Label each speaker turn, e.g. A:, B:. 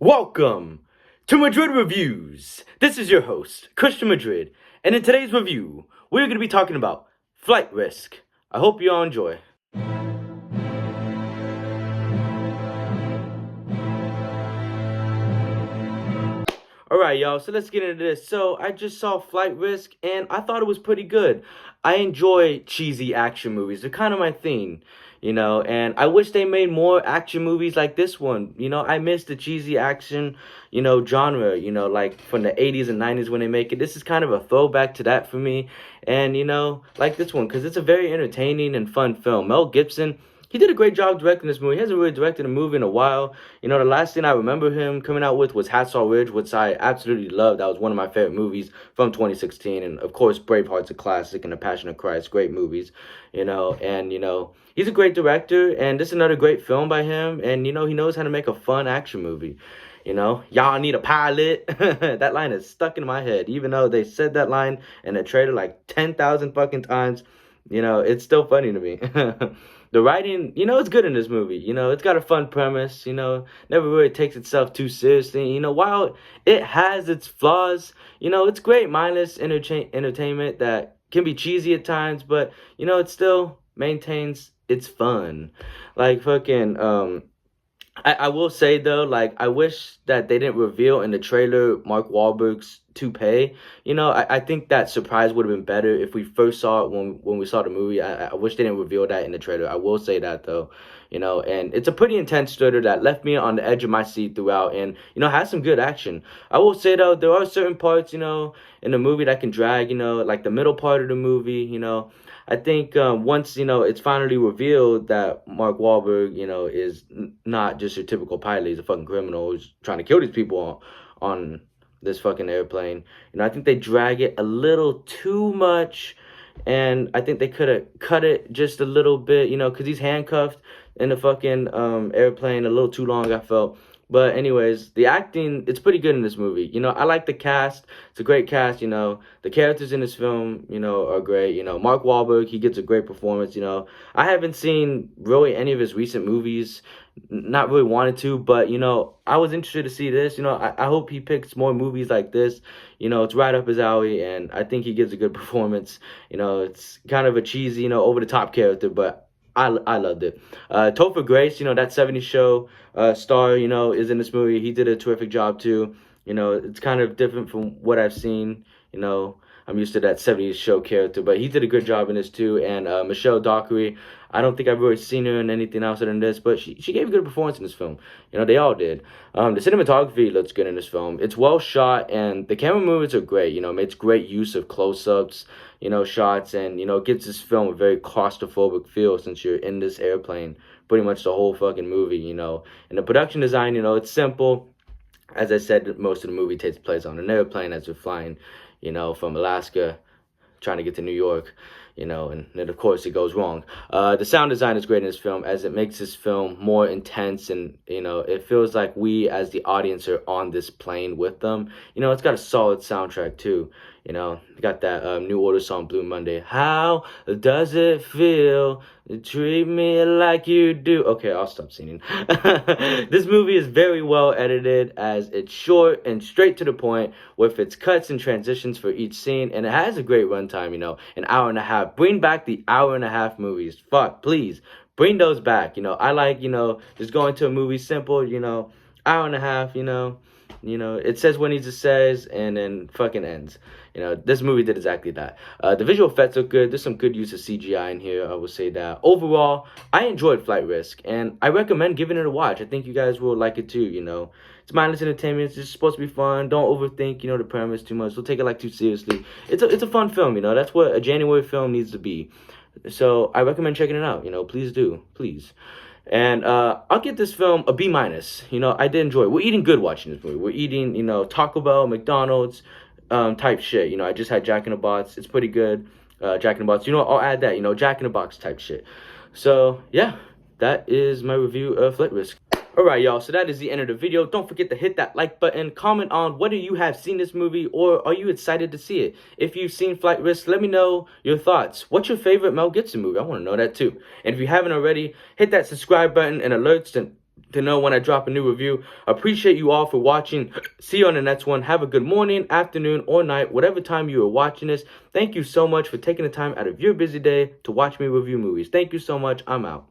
A: Welcome to Madrid Reviews. This is your host, Christian Madrid, and in today's review, we're going to be talking about Flight Risk. I hope you all enjoy. Alright, y'all, so let's get into this. So, I just saw Flight Risk, and I thought it was pretty good. I enjoy cheesy action movies. They're kind of my thing, and I wish they made more action movies like this one. I miss the cheesy action, genre, like from the 80s and 90s when they make it. This is kind of a throwback to that for me. And, like this one, because it's a very entertaining and fun film. Mel Gibson, he did a great job directing this movie. He hasn't really directed a movie in a while. The last thing I remember him coming out with was Hacksaw Ridge, which I absolutely loved. That was one of my favorite movies from 2016. And, of course, Braveheart's a classic and The Passion of Christ, great movies, he's a great director, and this is another great film by him. And, he knows how to make a fun action movie. Y'all need a pilot. That line is stuck in my head. Even though they said that line in the trailer like 10,000 fucking times, it's still funny to me. The writing, it's good in this movie. It's got a fun premise, never really takes itself too seriously. While it has its flaws, it's great mindless entertainment that can be cheesy at times, but, it still maintains its fun. Like, I will say though, like, I wish that they didn't reveal in the trailer Mark Wahlberg's toupee. I think that surprise would have been better if we first saw it when we saw the movie. I wish they didn't reveal that in the trailer. I will say that though, and it's a pretty intense thriller that left me on the edge of my seat throughout, and has some good action. I will say though, there are certain parts, in the movie that can drag, like the middle part of the movie, I think once, it's finally revealed that Mark Wahlberg, is not just your typical pilot. He's a fucking criminal who's trying to kill these people on this fucking airplane. I think they drag it a little too much, and I think they could have cut it just a little bit, because he's handcuffed in the fucking airplane a little too long, I felt. But anyways, the acting, it's pretty good in this movie. I like the cast. It's a great cast, The characters in this film, are great. Mark Wahlberg, he gets a great performance, I haven't seen really any of his recent movies. Not really wanted to, but, I was interested to see this. I hope he picks more movies like this. It's right up his alley, and I think he gives a good performance. It's kind of a cheesy, over-the-top character, but I loved it. Topher Grace, that 70s show star, is in this movie. He did a terrific job too. It's kind of different from what I've seen. I'm used to that 70s show character, but he did a good job in this too. And Michelle Dockery, I don't think I've really seen her in anything else other than this, but she gave a good performance in this film. They all did. The cinematography looks good in this film. It's well shot, and the camera movements are great. Makes great use of close-ups, shots, and, it gives this film a very claustrophobic feel since you're in this airplane pretty much the whole fucking movie, And the production design, it's simple. As I said, most of the movie takes place on an airplane as we're flying, from Alaska, trying to get to New York, and then of course it goes wrong. The sound design is great in this film, as it makes this film more intense, and it feels like we as the audience are on this plane with them. It's got a solid soundtrack too. Got that New Order song, Blue Monday. How does it feel to treat me like you do? Okay, I'll stop singing. This movie is very well edited, as it's short and straight to the point with its cuts and transitions for each scene, and it has a great runtime, an hour and a half. Bring back the hour and a half movies. Fuck, please. Bring those back. I like, just going to a movie simple, hour and a half, it says what it needs to says, and then fucking ends. This movie did exactly that. The visual effects look good. There's some good use of CGI in here, I will say that. Overall, I enjoyed Flight Risk, and I recommend giving it a watch. I think you guys will like it too, It's mindless entertainment. It's just supposed to be fun. Don't overthink, the premise too much. Don't take it like too seriously. It's a fun film, That's what a January film needs to be. So I recommend checking it out, please do. Please. And I'll give this film a B-. I did enjoy it. We're eating good watching this movie. We're eating, Taco Bell, McDonald's type shit. I just had Jack in the Box. It's pretty good. Jack in the Box. I'll add that, Jack in the Box type shit. So, yeah, that is my review of Flight Risk. Alright, y'all, so that is the end of the video. Don't forget to hit that like button, comment on whether you have seen this movie or are you excited to see it. If you've seen Flight Risk, let me know your thoughts. What's your favorite Mel Gibson movie? I want to know that too. And if you haven't already, hit that subscribe button and alerts to to know when I drop a new review. Appreciate you all for watching. See you on the next one. Have a good morning, afternoon, or night, whatever time you are watching this. Thank you so much for taking the time out of your busy day to watch me review movies. Thank you so much. I'm out.